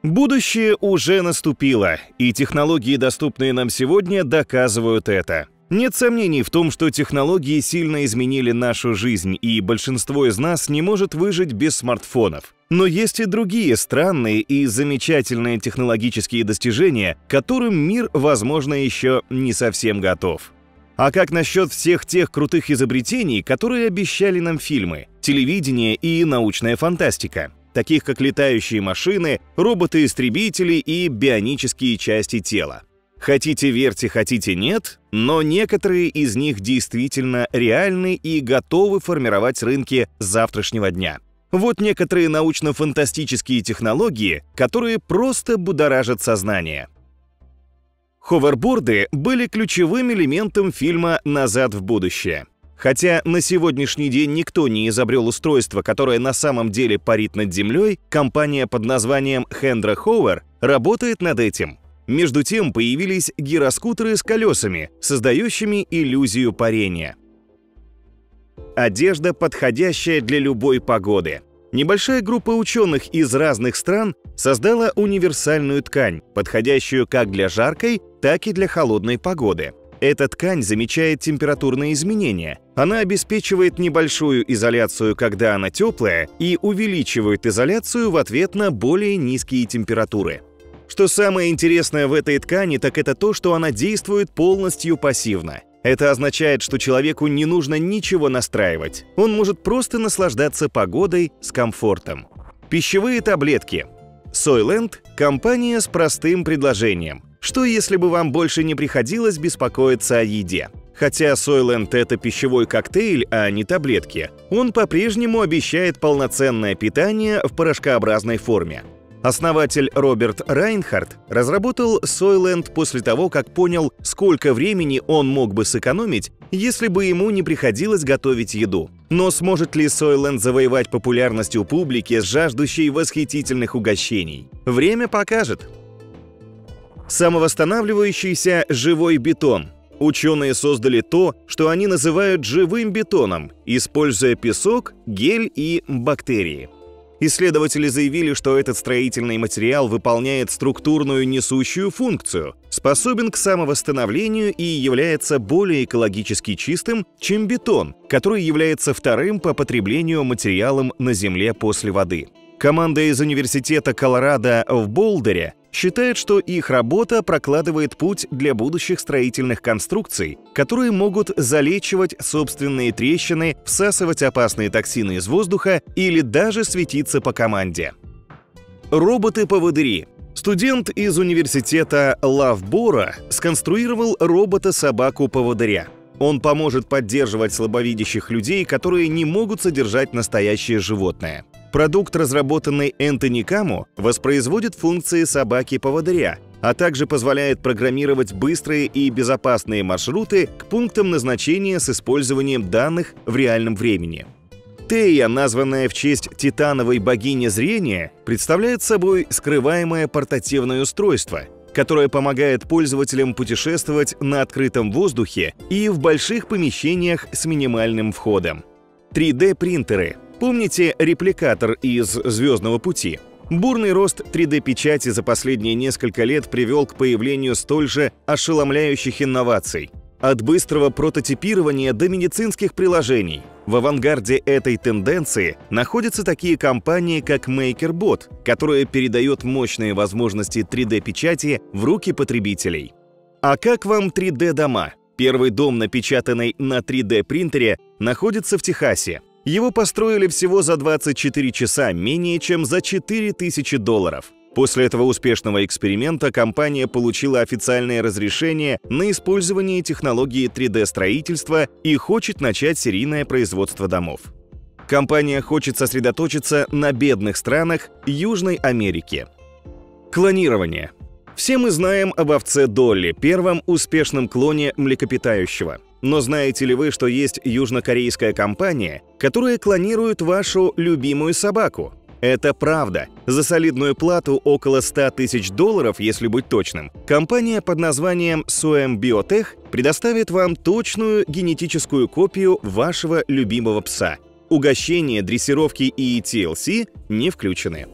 Будущее уже наступило, и технологии, доступные нам сегодня, доказывают это. Нет сомнений в том, что технологии сильно изменили нашу жизнь, и большинство из нас не может выжить без смартфонов. Но есть и другие странные и замечательные технологические достижения, к которым мир, возможно, еще не совсем готов. А как насчет всех тех крутых изобретений, которые обещали нам фильмы, телевидение и научная фантастика? Таких как летающие машины, роботы-истребители и бионические части тела. Хотите верьте, хотите нет, но некоторые из них действительно реальны и готовы формировать рынки завтрашнего дня. Вот некоторые научно-фантастические технологии, которые просто будоражат сознание. Ховерборды были ключевым элементом фильма «Назад в будущее». Хотя на сегодняшний день никто не изобрел устройство, которое на самом деле парит над землей, компания под названием Hendra Hover работает над этим. Между тем появились гироскутеры с колесами, создающими иллюзию парения. Одежда, подходящая для любой погоды. Небольшая группа ученых из разных стран создала универсальную ткань, подходящую как для жаркой, так и для холодной погоды. Эта ткань замечает температурные изменения. Она обеспечивает небольшую изоляцию, когда она теплая, и увеличивает изоляцию в ответ на более низкие температуры. Что самое интересное в этой ткани, так это то, что она действует полностью пассивно. Это означает, что человеку не нужно ничего настраивать. Он может просто наслаждаться погодой с комфортом. Пищевые таблетки. Soylent – компания с простым предложением. Что если бы вам больше не приходилось беспокоиться о еде? Хотя Soylent – это пищевой коктейль, а не таблетки, он по-прежнему обещает полноценное питание в порошкообразной форме. Основатель Роберт Райнхард разработал Soylent после того, как понял, сколько времени он мог бы сэкономить, если бы ему не приходилось готовить еду. Но сможет ли Soylent завоевать популярность у публики, жаждущей восхитительных угощений? Время покажет. Самовосстанавливающийся живой бетон. Ученые создали то, что они называют живым бетоном, используя песок, гель и бактерии. Исследователи заявили, что этот строительный материал выполняет структурную несущую функцию, способен к самовосстановлению и является более экологически чистым, чем бетон, который является вторым по потреблению материалом на Земле после воды. Команда из Университета Колорадо в Болдере считает, что их работа прокладывает путь для будущих строительных конструкций, которые могут залечивать собственные трещины, всасывать опасные токсины из воздуха или даже светиться по команде. Роботы-поводыри. Студент из университета Лавбора сконструировал робота-собаку-поводыря. Он поможет поддерживать слабовидящих людей, которые не могут содержать настоящее животное. Продукт, разработанный Энтони Камо, воспроизводит функции собаки-поводыря, а также позволяет программировать быстрые и безопасные маршруты к пунктам назначения с использованием данных в реальном времени. Тея, названная в честь титановой богини зрения, представляет собой скрываемое портативное устройство, которое помогает пользователям путешествовать на открытом воздухе и в больших помещениях с минимальным входом. 3D-принтеры. Помните репликатор из «Звездного пути»? Бурный рост 3D-печати за последние несколько лет привел к появлению столь же ошеломляющих инноваций. От быстрого прототипирования до медицинских приложений. В авангарде этой тенденции находятся такие компании, как MakerBot, которая передает мощные возможности 3D-печати в руки потребителей. А как вам 3D-дома? Первый дом, напечатанный на 3D-принтере, находится в Техасе. Его построили всего за 24 часа, менее чем за $4000. После этого успешного эксперимента компания получила официальное разрешение на использование технологии 3D-строительства и хочет начать серийное производство домов. Компания хочет сосредоточиться на бедных странах Южной Америки. Клонирование. Все мы знаем об овце Долли, первом успешном клоне млекопитающего. Но знаете ли вы, что есть южнокорейская компания, которая клонирует вашу любимую собаку? Это правда. За солидную плату около $100 000, если быть точным, компания под названием Soem Biotech предоставит вам точную генетическую копию вашего любимого пса. Угощения, дрессировки и TLC не включены.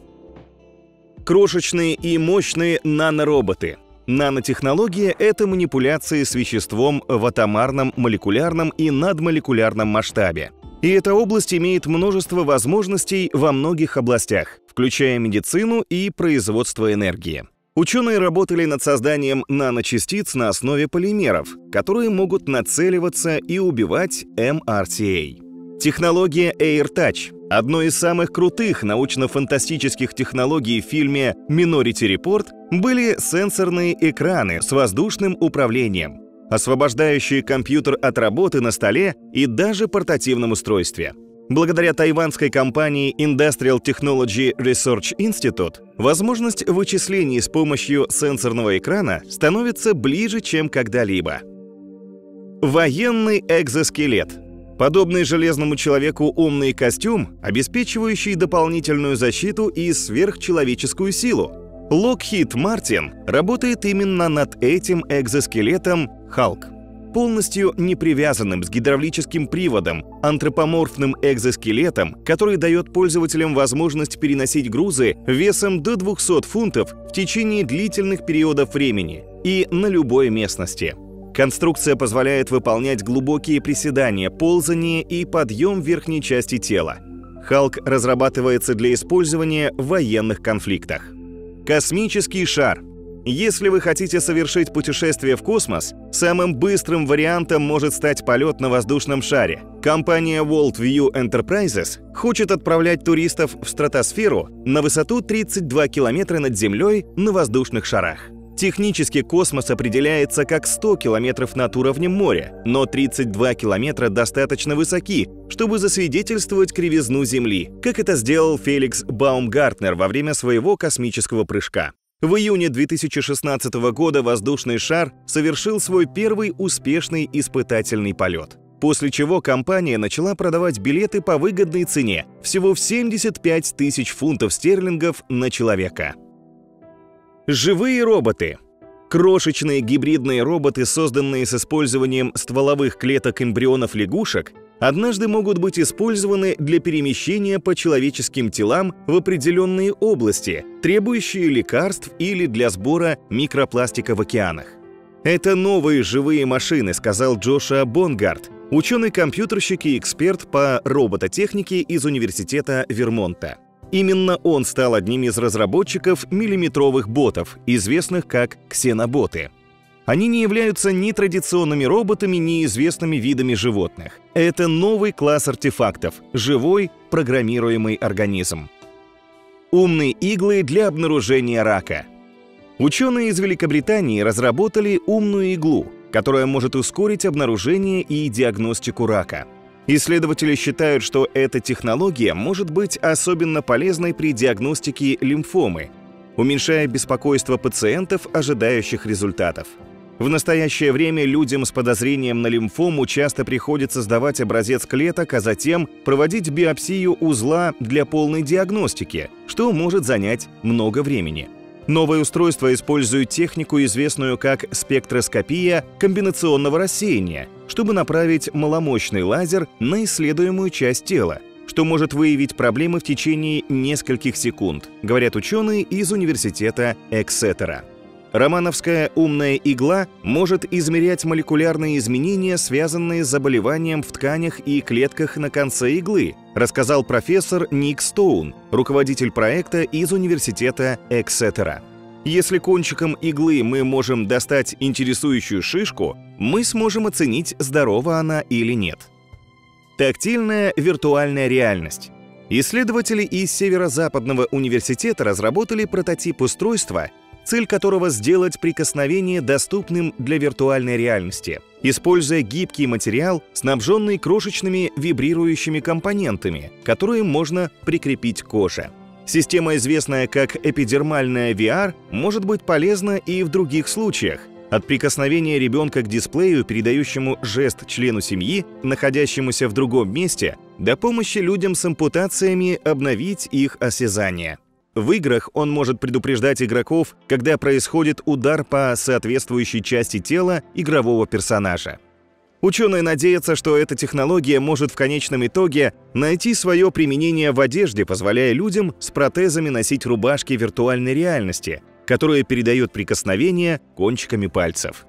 Крошечные и мощные нанороботы. Нанотехнология – это манипуляции с веществом в атомарном, молекулярном и надмолекулярном масштабе. И эта область имеет множество возможностей во многих областях, включая медицину и производство энергии. Ученые работали над созданием наночастиц на основе полимеров, которые могут нацеливаться и убивать МРТА. Технология AirTouch – одной из самых крутых научно-фантастических технологий в фильме Minority Report были сенсорные экраны с воздушным управлением, освобождающие компьютер от работы на столе и даже портативном устройстве. Благодаря тайваньской компании Industrial Technology Research Institute возможность вычислений с помощью сенсорного экрана становится ближе, чем когда-либо. Военный экзоскелет. Подобный железному человеку умный костюм, обеспечивающий дополнительную защиту и сверхчеловеческую силу. Lockheed Martin работает именно над этим экзоскелетом Халк. Полностью непривязанным с гидравлическим приводом, антропоморфным экзоскелетом, который дает пользователям возможность переносить грузы весом до 200 фунтов в течение длительных периодов времени и на любой местности. Конструкция позволяет выполнять глубокие приседания, ползание и подъем верхней части тела. Халк разрабатывается для использования в военных конфликтах. Космический шар. Если вы хотите совершить путешествие в космос, самым быстрым вариантом может стать полет на воздушном шаре. Компания Worldview Enterprises хочет отправлять туристов в стратосферу на высоту 32 километра над Землей на воздушных шарах. Технически космос определяется как 100 километров над уровнем моря, но 32 километра достаточно высоки, чтобы засвидетельствовать кривизну Земли, как это сделал Феликс Баумгартнер во время своего космического прыжка. В июне 2016 года воздушный шар совершил свой первый успешный испытательный полет, после чего компания начала продавать билеты по выгодной цене – всего в 75 тысяч фунтов стерлингов на человека. Живые роботы. Крошечные гибридные роботы, созданные с использованием стволовых клеток эмбрионов лягушек, однажды могут быть использованы для перемещения по человеческим телам в определенные области, требующие лекарств или для сбора микропластика в океанах. «Это новые живые машины», — сказал Джошуа Бонгард, ученый-компьютерщик и эксперт по робототехнике из Университета Вермонта. Именно он стал одним из разработчиков миллиметровых ботов, известных как ксеноботы. Они не являются ни традиционными роботами, ни известными видами животных. Это новый класс артефактов – живой программируемый организм. Умные иглы для обнаружения рака. Ученые из Великобритании разработали умную иглу, которая может ускорить обнаружение и диагностику рака. Исследователи считают, что эта технология может быть особенно полезной при диагностике лимфомы, уменьшая беспокойство пациентов, ожидающих результатов. В настоящее время людям с подозрением на лимфому часто приходится сдавать образец клеток, а затем проводить биопсию узла для полной диагностики, что может занять много времени. Новое устройство использует технику, известную как спектроскопия комбинационного рассеяния, чтобы направить маломощный лазер на исследуемую часть тела, что может выявить проблемы в течение нескольких секунд, говорят ученые из университета Эксетера. Романовская умная игла может измерять молекулярные изменения, связанные с заболеванием в тканях и клетках на конце иглы, рассказал профессор Ник Стоун, руководитель проекта из университета Эксетера. Если кончиком иглы мы можем достать интересующую шишку, мы сможем оценить, здорова она или нет. Тактильная виртуальная реальность. Исследователи из Северо-Западного университета разработали прототип устройства, цель которого сделать прикосновение доступным для виртуальной реальности, используя гибкий материал, снабженный крошечными вибрирующими компонентами, которые можно прикрепить к коже. Система, известная как эпидермальная VR, может быть полезна и в других случаях. От прикосновения ребенка к дисплею, передающему жест члену семьи, находящемуся в другом месте, до помощи людям с ампутациями обновить их осязание. В играх он может предупреждать игроков, когда происходит удар по соответствующей части тела игрового персонажа. Ученые надеются, что эта технология может в конечном итоге найти свое применение в одежде, позволяя людям с протезами носить рубашки виртуальной реальности, которые передают прикосновение кончиками пальцев.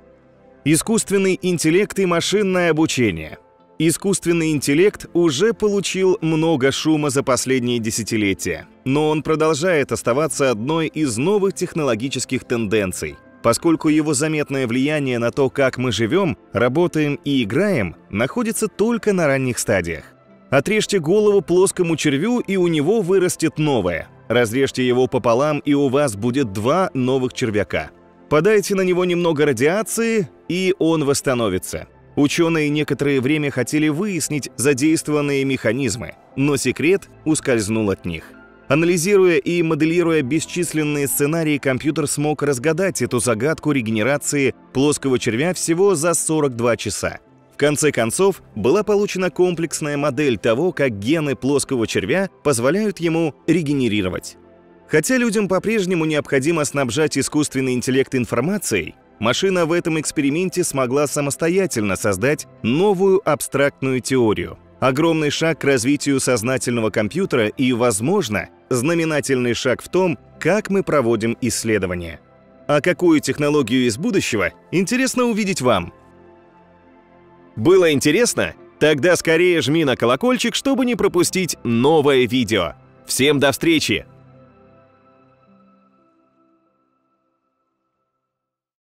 Искусственный интеллект и машинное обучение. Искусственный интеллект уже получил много шума за последние десятилетия, но он продолжает оставаться одной из новых технологических тенденций, поскольку его заметное влияние на то, как мы живем, работаем и играем, находится только на ранних стадиях. Отрежьте голову плоскому червю, и у него вырастет новое. Разрежьте его пополам, и у вас будет 2 новых червяка. Подайте на него немного радиации, и он восстановится. Ученые некоторое время хотели выяснить задействованные механизмы, но секрет ускользнул от них. Анализируя и моделируя бесчисленные сценарии, компьютер смог разгадать эту загадку регенерации плоского червя всего за 42 часа. В конце концов, была получена комплексная модель того, как гены плоского червя позволяют ему регенерировать. Хотя людям по-прежнему необходимо снабжать искусственный интеллект информацией, машина в этом эксперименте смогла самостоятельно создать новую абстрактную теорию. Огромный шаг к развитию сознательного компьютера и, возможно, знаменательный шаг в том, как мы проводим исследования. А какую технологию из будущего интересно увидеть вам? Было интересно? Тогда скорее жми на колокольчик, чтобы не пропустить новое видео. Всем до встречи!